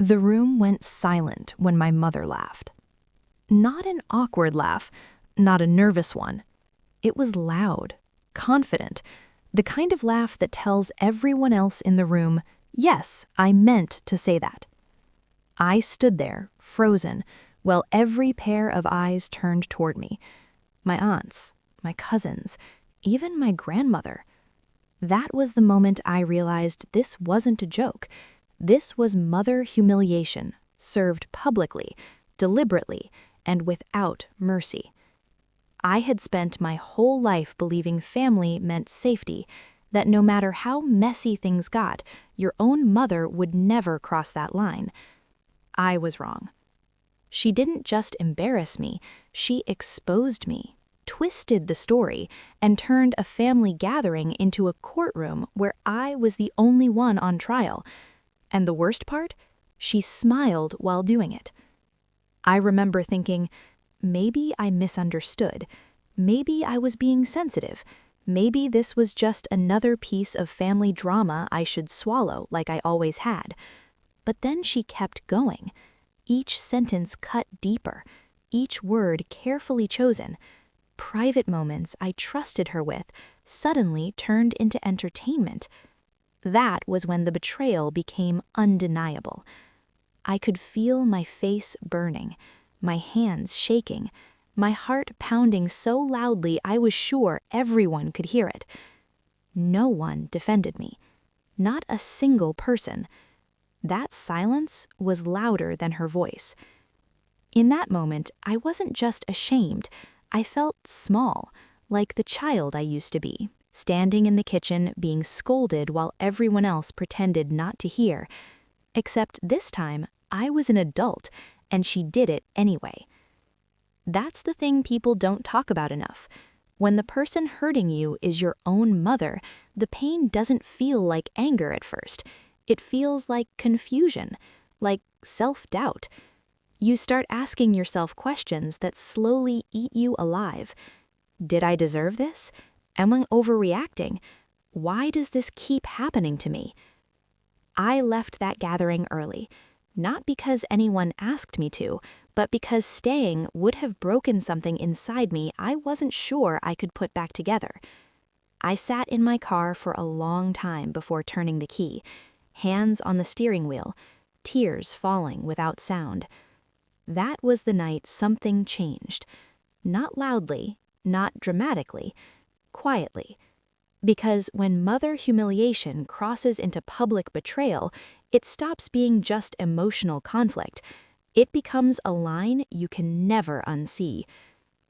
The room went silent when my mother laughed. Not an awkward laugh, not a nervous one. It was loud, confident, the kind of laugh that tells everyone else in the room, yes, I meant to say that. I stood there, frozen, while every pair of eyes turned toward me. My aunts, my cousins, even my grandmother. That was the moment I realized this wasn't a joke. This was mother humiliation, served publicly, deliberately, and without mercy. I had spent my whole life believing family meant safety, that no matter how messy things got, your own mother would never cross that line. I was wrong. She didn't just embarrass me, she exposed me, twisted the story, and turned a family gathering into a courtroom where I was the only one on trial. And the worst part? She smiled while doing it. I remember thinking, maybe I misunderstood. Maybe I was being sensitive. Maybe this was just another piece of family drama I should swallow like I always had. But then she kept going. Each sentence cut deeper, each word carefully chosen. Private moments I trusted her with suddenly turned into entertainment. That was when the betrayal became undeniable. I could feel my face burning, my hands shaking, my heart pounding so loudly I was sure everyone could hear it. No one defended me. Not a single person. That silence was louder than her voice. In that moment, I wasn't just ashamed. I felt small, like the child I used to be, standing in the kitchen being scolded while everyone else pretended not to hear. Except this time, I was an adult, and she did it anyway. That's the thing people don't talk about enough. When the person hurting you is your own mother, the pain doesn't feel like anger at first. It feels like confusion, like self-doubt. You start asking yourself questions that slowly eat you alive. Did I deserve this? Am I overreacting? Why does this keep happening to me? I left that gathering early, not because anyone asked me to, but because staying would have broken something inside me I wasn't sure I could put back together. I sat in my car for a long time before turning the key, hands on the steering wheel, tears falling without sound. That was the night something changed. Not loudly, not dramatically, quietly. Because when mother humiliation crosses into public betrayal, it stops being just emotional conflict. It becomes a line you can never unsee.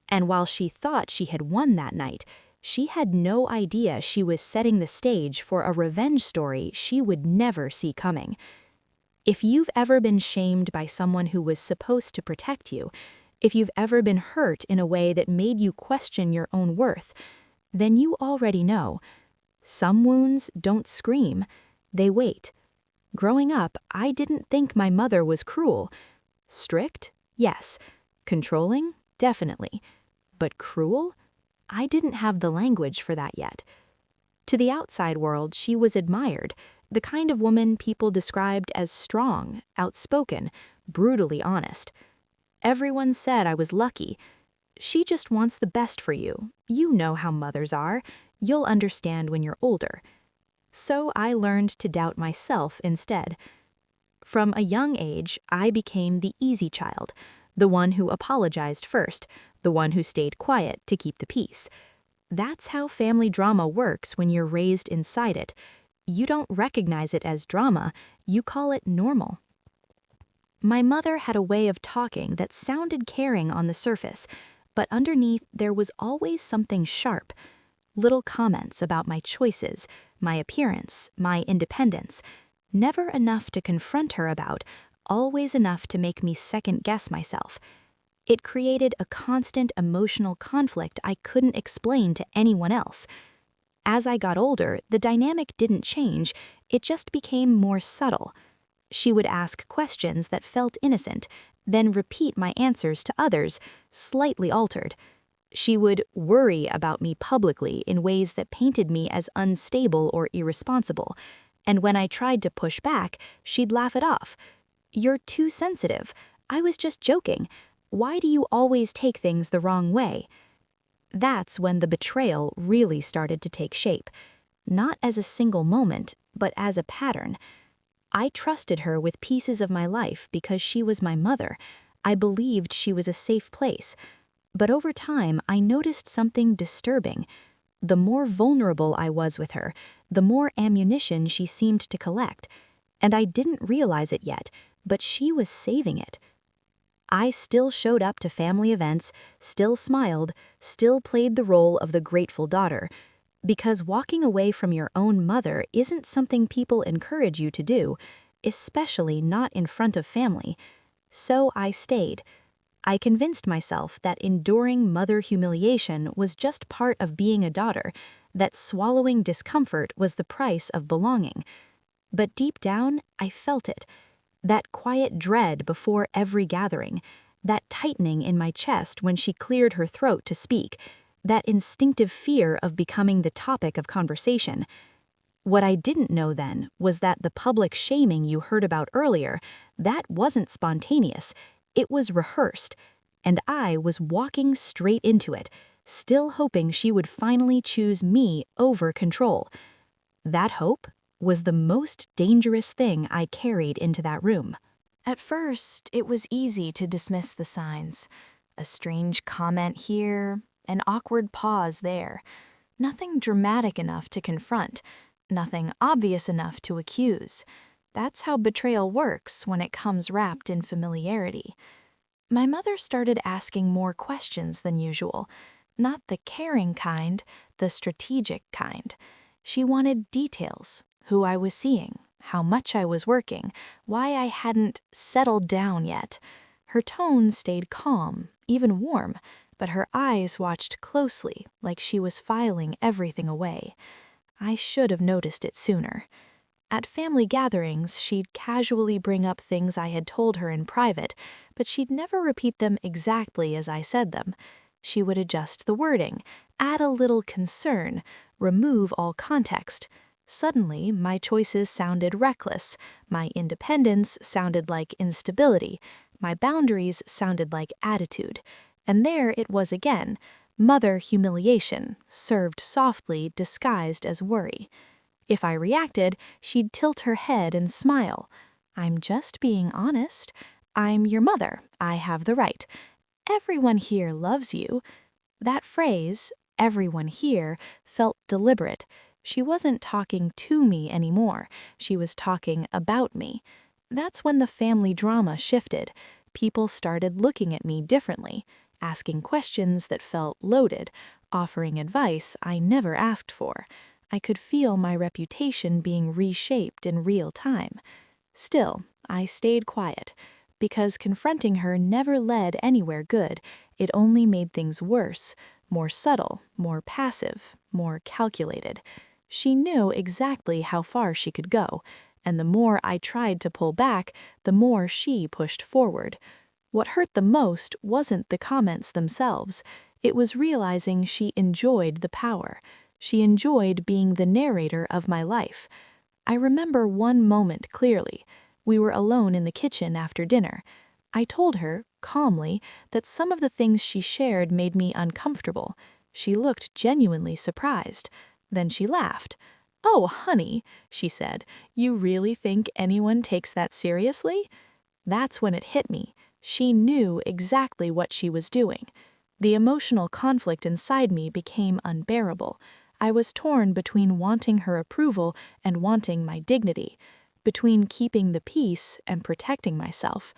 And while she thought she had won that night, she had no idea she was setting the stage for a revenge story she would never see coming. If you've ever been shamed by someone who was supposed to protect you, if you've ever been hurt in a way that made you question your own worth, then you already know. Some wounds don't scream, they wait. Growing up, I didn't think my mother was cruel. Strict? Yes. Controlling? Definitely. But cruel? I didn't have the language for that yet. To the outside world, she was admired, the kind of woman people described as strong, outspoken, brutally honest. Everyone said I was lucky. She just wants the best for you. You know how mothers are. You'll understand when you're older. So I learned to doubt myself instead. From a young age, I became the easy child, the one who apologized first, the one who stayed quiet to keep the peace. That's how family drama works when you're raised inside it. You don't recognize it as drama, you call it normal. My mother had a way of talking that sounded caring on the surface, but underneath there was always something sharp. Little comments about my choices, my appearance, my independence. Never enough to confront her about, always enough to make me second-guess myself. It created a constant emotional conflict I couldn't explain to anyone else. As I got older, the dynamic didn't change, it just became more subtle. She would ask questions that felt innocent, then repeat my answers to others, slightly altered. She would worry about me publicly in ways that painted me as unstable or irresponsible, and when I tried to push back, she'd laugh it off. "You're too sensitive. I was just joking. Why do you always take things the wrong way?" That's when the betrayal really started to take shape. Not as a single moment, but as a pattern. I trusted her with pieces of my life because she was my mother. I believed she was a safe place. But over time, I noticed something disturbing. The more vulnerable I was with her, the more ammunition she seemed to collect. And I didn't realize it yet, but she was saving it. I still showed up to family events, still smiled, still played the role of the grateful daughter. Because walking away from your own mother isn't something people encourage you to do, especially not in front of family. So I stayed. I convinced myself that enduring mother humiliation was just part of being a daughter, that swallowing discomfort was the price of belonging. But deep down, I felt it. That quiet dread before every gathering, that tightening in my chest when she cleared her throat to speak, that instinctive fear of becoming the topic of conversation. What I didn't know then was that the public shaming you heard about earlier, that wasn't spontaneous, it was rehearsed, and I was walking straight into it, still hoping she would finally choose me over control. That hope was the most dangerous thing I carried into that room. At first, it was easy to dismiss the signs. A strange comment here, an awkward pause there. Nothing dramatic enough to confront, nothing obvious enough to accuse. That's how betrayal works when it comes wrapped in familiarity. My mother started asking more questions than usual. Not the caring kind, the strategic kind. She wanted details. Who I was seeing, how much I was working, why I hadn't settled down yet. Her tone stayed calm, even warm, but her eyes watched closely, like she was filing everything away. I should have noticed it sooner. At family gatherings, she'd casually bring up things I had told her in private, but she'd never repeat them exactly as I said them. She would adjust the wording, add a little concern, remove all context. Suddenly, my choices sounded reckless, my independence sounded like instability, my boundaries sounded like attitude. And there it was again, mother humiliation, served softly disguised as worry. If I reacted, she'd tilt her head and smile. "I'm just being honest. I'm your mother. I have the right. Everyone here loves you." That phrase, "everyone here," felt deliberate. She wasn't talking to me anymore. She was talking about me. That's when the family drama shifted. People started looking at me differently, asking questions that felt loaded, offering advice I never asked for. I could feel my reputation being reshaped in real time. Still, I stayed quiet, because confronting her never led anywhere good. It only made things worse, more subtle, more passive, more calculated. She knew exactly how far she could go, and the more I tried to pull back, the more she pushed forward. What hurt the most wasn't the comments themselves. It was realizing she enjoyed the power. She enjoyed being the narrator of my life. I remember one moment clearly. We were alone in the kitchen after dinner. I told her, calmly, that some of the things she shared made me uncomfortable. She looked genuinely surprised. Then she laughed. "Oh, honey," she said, "you really think anyone takes that seriously?" That's when it hit me. She knew exactly what she was doing. The emotional conflict inside me became unbearable. I was torn between wanting her approval and wanting my dignity, between keeping the peace and protecting myself.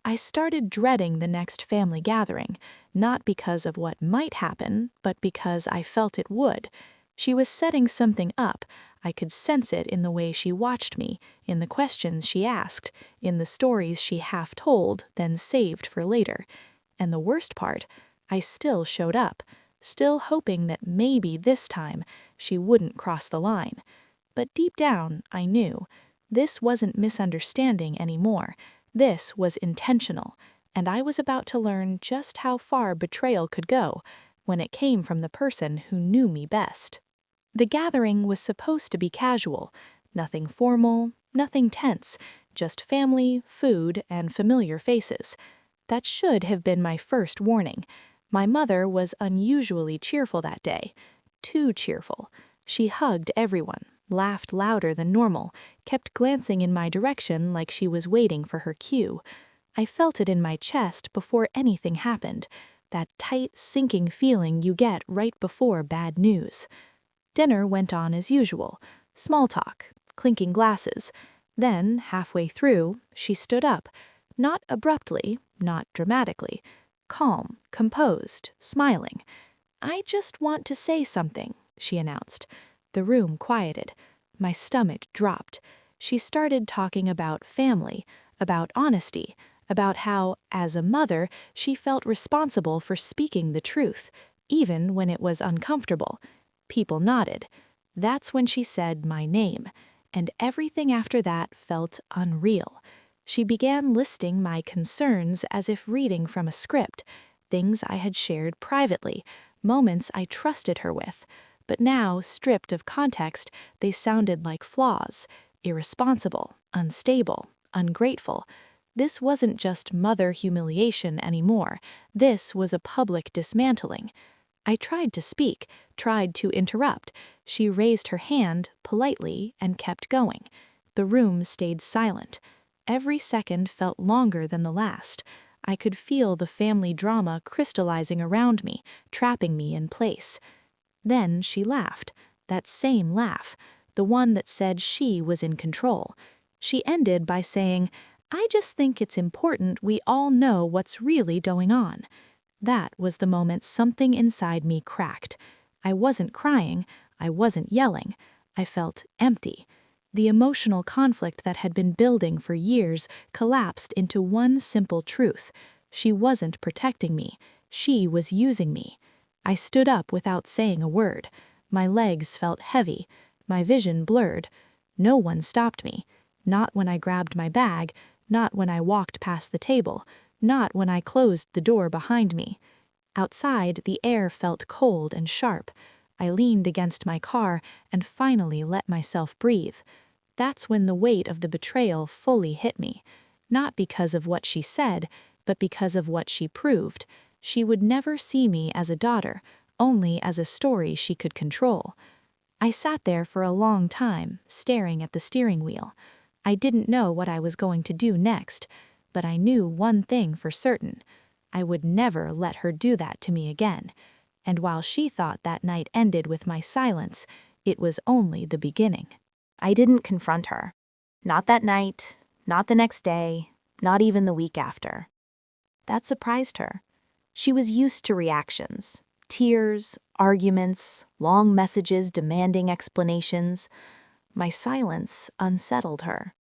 I started dreading the next family gathering, not because of what might happen, but because I felt it would. She was setting something up. I could sense it in the way she watched me, in the questions she asked, in the stories she half told, then saved for later. And the worst part, I still showed up, still hoping that maybe this time she wouldn't cross the line. But deep down, I knew. This wasn't misunderstanding anymore. This was intentional, and I was about to learn just how far betrayal could go when it came from the person who knew me best. The gathering was supposed to be casual, nothing formal, nothing tense, just family, food, and familiar faces. That should have been my first warning. My mother was unusually cheerful that day. Too cheerful. She hugged everyone, laughed louder than normal, kept glancing in my direction like she was waiting for her cue. I felt it in my chest before anything happened, that tight, sinking feeling you get right before bad news. Dinner went on as usual. Small talk, clinking glasses. Then, halfway through, she stood up. Not abruptly, not dramatically. Calm, composed, smiling. "I just want to say something," she announced. The room quieted. My stomach dropped. She started talking about family, about honesty, about how, as a mother, she felt responsible for speaking the truth, even when it was uncomfortable. People nodded. That's when she said my name, and everything after that felt unreal. She began listing my concerns as if reading from a script, things I had shared privately, moments I trusted her with. But now, stripped of context, they sounded like flaws: irresponsible, unstable, ungrateful. This wasn't just mother humiliation anymore. This was a public dismantling. I tried to speak, tried to interrupt. She raised her hand, politely, and kept going. The room stayed silent. Every second felt longer than the last. I could feel the family drama crystallizing around me, trapping me in place. Then she laughed, that same laugh, the one that said she was in control. She ended by saying, "I just think it's important we all know what's really going on." That was the moment something inside me cracked. I wasn't crying, I wasn't yelling. I felt empty. The emotional conflict that had been building for years collapsed into one simple truth. She wasn't protecting me. She was using me. I stood up without saying a word. My legs felt heavy, my vision blurred. No one stopped me. Not when I grabbed my bag, not when I walked past the table, not when I closed the door behind me. Outside, the air felt cold and sharp. I leaned against my car and finally let myself breathe. That's when the weight of the betrayal fully hit me. Not because of what she said, but because of what she proved. She would never see me as a daughter, only as a story she could control. I sat there for a long time, staring at the steering wheel. I didn't know what I was going to do next, but I knew one thing for certain. I would never let her do that to me again. And while she thought that night ended with my silence, it was only the beginning. I didn't confront her. Not that night, not the next day, not even the week after. That surprised her. She was used to reactions, tears, arguments, long messages demanding explanations. My silence unsettled her.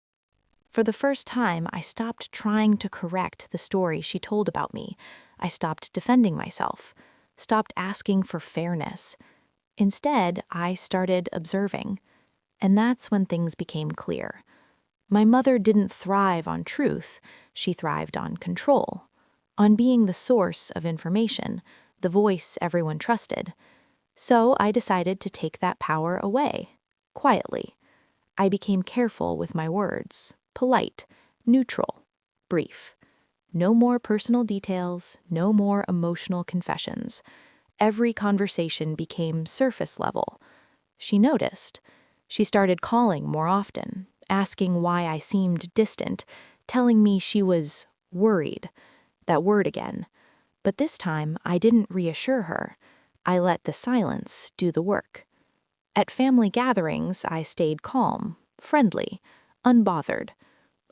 For the first time, I stopped trying to correct the story she told about me. I stopped defending myself, stopped asking for fairness. Instead, I started observing. And that's when things became clear. My mother didn't thrive on truth, she thrived on control, on being the source of information, the voice everyone trusted. So I decided to take that power away, quietly. I became careful with my words, polite, neutral, brief. No more personal details, no more emotional confessions. Every conversation became surface level. She noticed. She started calling more often, asking why I seemed distant, telling me she was worried. That word again. But this time, I didn't reassure her. I let the silence do the work. At family gatherings, I stayed calm, friendly, unbothered.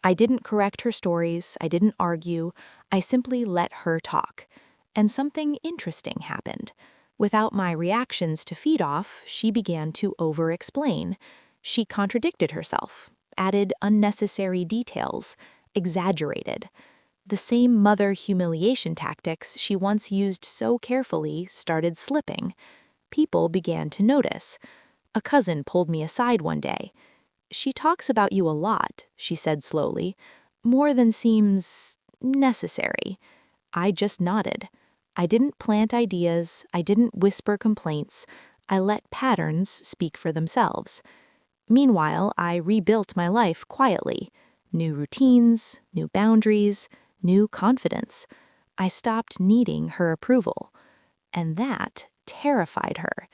I didn't correct her stories, I didn't argue, I simply let her talk. And something interesting happened. Without my reactions to feed off, she began to over-explain. She contradicted herself, added unnecessary details, exaggerated. The same mother humiliation tactics she once used so carefully started slipping. People began to notice. A cousin pulled me aside one day. "She talks about you a lot," she said slowly, "more than seems necessary." I just nodded. I didn't plant ideas, I didn't whisper complaints, I let patterns speak for themselves. Meanwhile, I rebuilt my life quietly. New routines, new boundaries, new confidence. I stopped needing her approval. And that terrified her.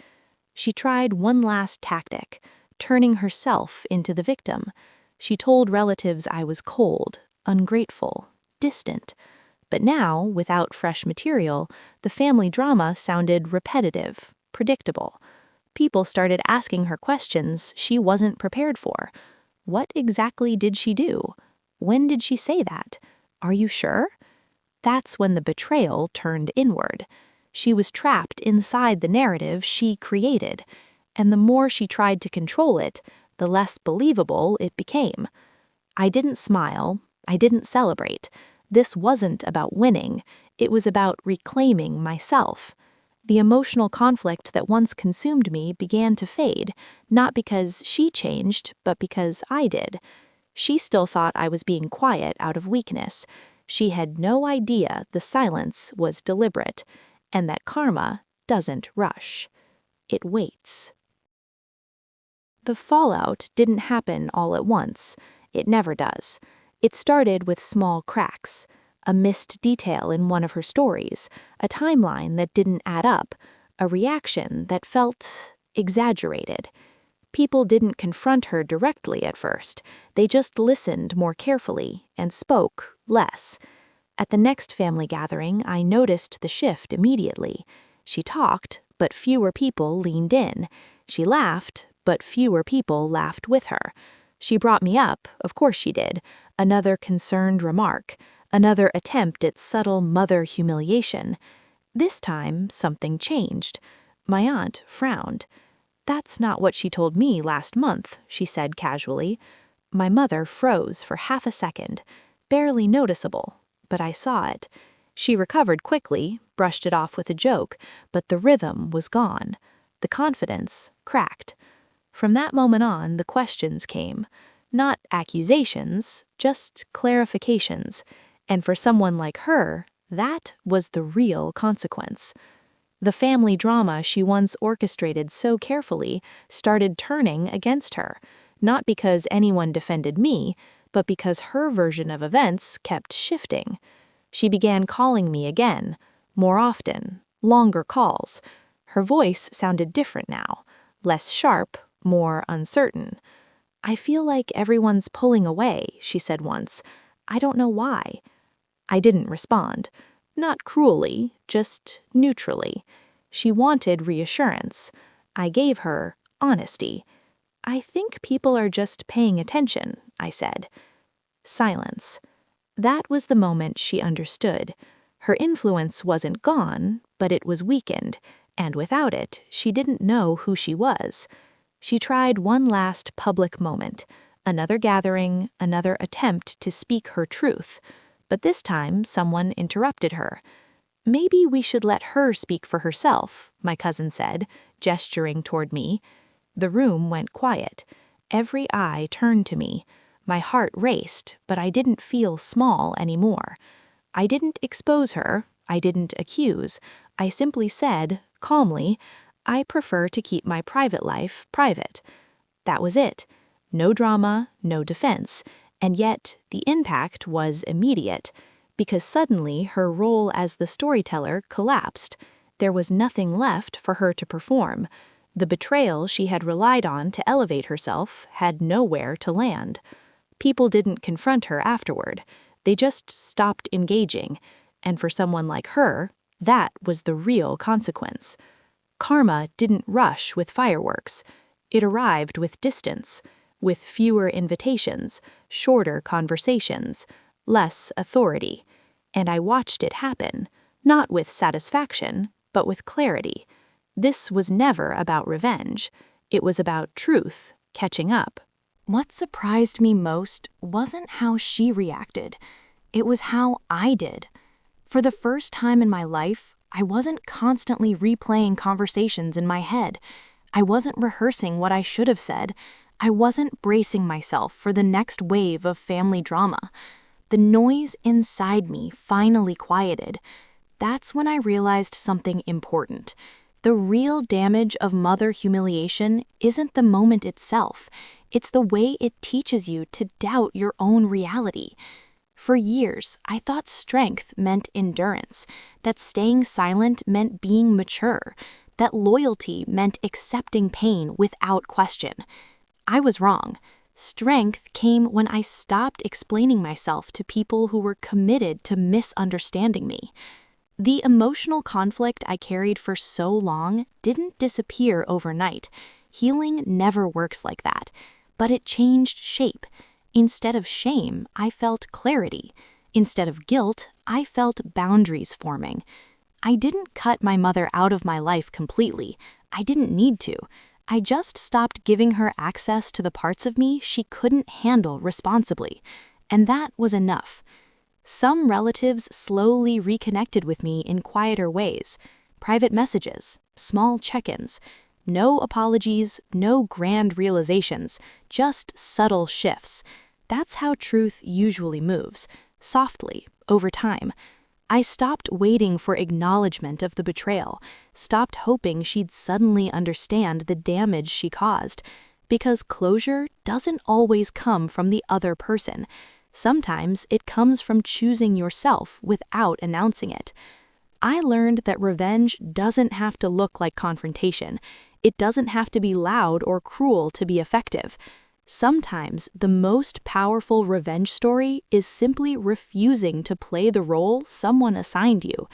She tried one last tactic, turning herself into the victim. She told relatives I was cold, ungrateful, distant. But now, without fresh material, the family drama sounded repetitive, predictable. People started asking her questions she wasn't prepared for. What exactly did she do? When did she say that? Are you sure? That's when the betrayal turned inward. She was trapped inside the narrative she created, and the more she tried to control it, the less believable it became. I didn't smile. I didn't celebrate. This wasn't about winning. It was about reclaiming myself. The emotional conflict that once consumed me began to fade, not because she changed, but because I did. She still thought I was being quiet out of weakness. She had no idea the silence was deliberate, and that karma doesn't rush. It waits. The fallout didn't happen all at once. It never does. It started with small cracks, a missed detail in one of her stories, a timeline that didn't add up, a reaction that felt exaggerated. People didn't confront her directly at first. They just listened more carefully and spoke less. At the next family gathering, I noticed the shift immediately. She talked, but fewer people leaned in. She laughed, but fewer people laughed with her. She brought me up, of course she did. Another concerned remark, another attempt at subtle mother humiliation. This time, something changed. My aunt frowned. "That's not what she told me last month," she said casually. My mother froze for half a second, barely noticeable, but I saw it. She recovered quickly, brushed it off with a joke, but the rhythm was gone. The confidence cracked. From that moment on, the questions came. Not accusations, just clarifications. And for someone like her, that was the real consequence. The family drama she once orchestrated so carefully started turning against her, not because anyone defended me, but because her version of events kept shifting. She began calling me again, more often, longer calls. Her voice sounded different now, less sharp, more uncertain. "I feel like everyone's pulling away," she said once. "I don't know why." I didn't respond. Not cruelly, just neutrally. She wanted reassurance. I gave her honesty. "I think people are just paying attention," I said. Silence. That was the moment she understood. Her influence wasn't gone, but it was weakened, and without it, she didn't know who she was. She tried one last public moment, another gathering, another attempt to speak her truth. But this time, someone interrupted her. "Maybe we should let her speak for herself," my cousin said, gesturing toward me. The room went quiet. Every eye turned to me. My heart raced, but I didn't feel small anymore. I didn't expose her. I didn't accuse. I simply said, calmly, "I prefer to keep my private life private." That was it. No drama, no defense. And yet, the impact was immediate, because suddenly her role as the storyteller collapsed. There was nothing left for her to perform. The betrayal she had relied on to elevate herself had nowhere to land. People didn't confront her afterward. They just stopped engaging. And for someone like her, that was the real consequence. Karma didn't rush with fireworks. It arrived with distance, with fewer invitations, shorter conversations, less authority. And I watched it happen, not with satisfaction, but with clarity. This was never about revenge. It was about truth catching up. What surprised me most wasn't how she reacted. It was how I did. For the first time in my life, I wasn't constantly replaying conversations in my head. I wasn't rehearsing what I should have said. I wasn't bracing myself for the next wave of family drama. The noise inside me finally quieted. That's when I realized something important. The real damage of mother humiliation isn't the moment itself. It's the way it teaches you to doubt your own reality. For years, I thought strength meant endurance, that staying silent meant being mature, that loyalty meant accepting pain without question. I was wrong. Strength came when I stopped explaining myself to people who were committed to misunderstanding me. The emotional conflict I carried for so long didn't disappear overnight. Healing never works like that. But it changed shape. Instead of shame, I felt clarity. Instead of guilt, I felt boundaries forming. I didn't cut my mother out of my life completely. I didn't need to. I just stopped giving her access to the parts of me she couldn't handle responsibly. And that was enough. Some relatives slowly reconnected with me in quieter ways. Private messages, small check-ins. No apologies, no grand realizations, just subtle shifts. That's how truth usually moves, softly, over time. I stopped waiting for acknowledgement of the betrayal, stopped hoping she'd suddenly understand the damage she caused. Because closure doesn't always come from the other person. Sometimes it comes from choosing yourself without announcing it. I learned that revenge doesn't have to look like confrontation. It doesn't have to be loud or cruel to be effective. Sometimes the most powerful revenge story is simply refusing to play the role someone assigned you.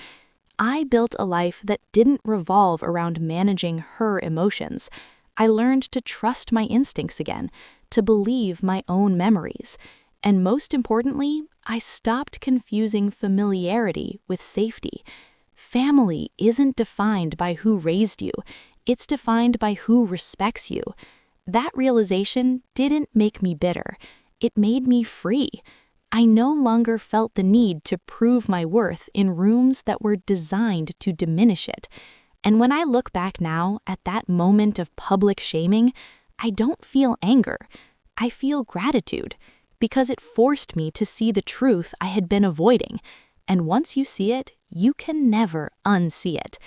I built a life that didn't revolve around managing her emotions. I learned to trust my instincts again, to believe my own memories. And most importantly, I stopped confusing familiarity with safety. Family isn't defined by who raised you. It's defined by who respects you. That realization didn't make me bitter. It made me free. I no longer felt the need to prove my worth in rooms that were designed to diminish it. And when I look back now at that moment of public shaming, I don't feel anger. I feel gratitude, because it forced me to see the truth I had been avoiding. And once you see it, you can never unsee it.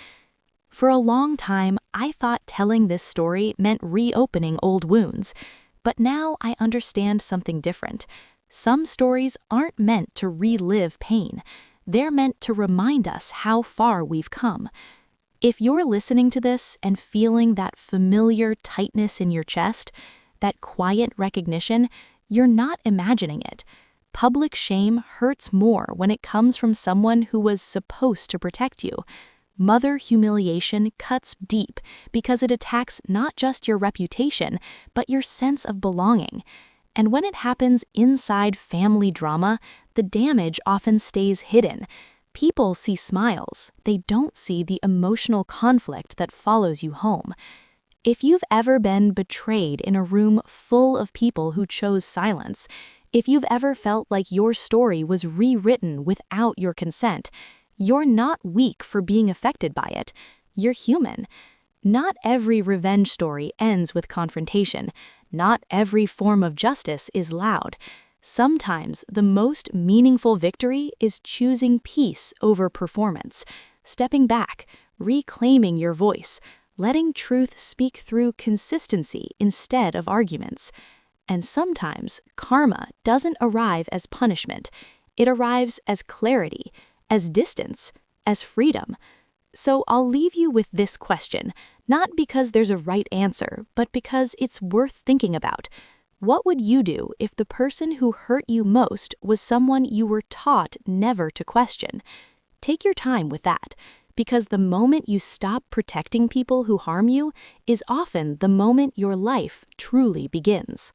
For a long time, I thought telling this story meant reopening old wounds. But now I understand something different. Some stories aren't meant to relive pain. They're meant to remind us how far we've come. If you're listening to this and feeling that familiar tightness in your chest, that quiet recognition, you're not imagining it. Public shame hurts more when it comes from someone who was supposed to protect you. Mother humiliation cuts deep because it attacks not just your reputation, but your sense of belonging. And when it happens inside family drama, the damage often stays hidden. People see smiles, they don't see the emotional conflict that follows you home. If you've ever been betrayed in a room full of people who chose silence, if you've ever felt like your story was rewritten without your consent, you're not weak for being affected by it. You're human. Not every revenge story ends with confrontation. Not every form of justice is loud. Sometimes the most meaningful victory is choosing peace over performance, stepping back, reclaiming your voice, letting truth speak through consistency instead of arguments. And sometimes karma doesn't arrive as punishment. It arrives as clarity, as distance, as freedom. So I'll leave you with this question, not because there's a right answer, but because it's worth thinking about. What would you do if the person who hurt you most was someone you were taught never to question? Take your time with that, because the moment you stop protecting people who harm you is often the moment your life truly begins.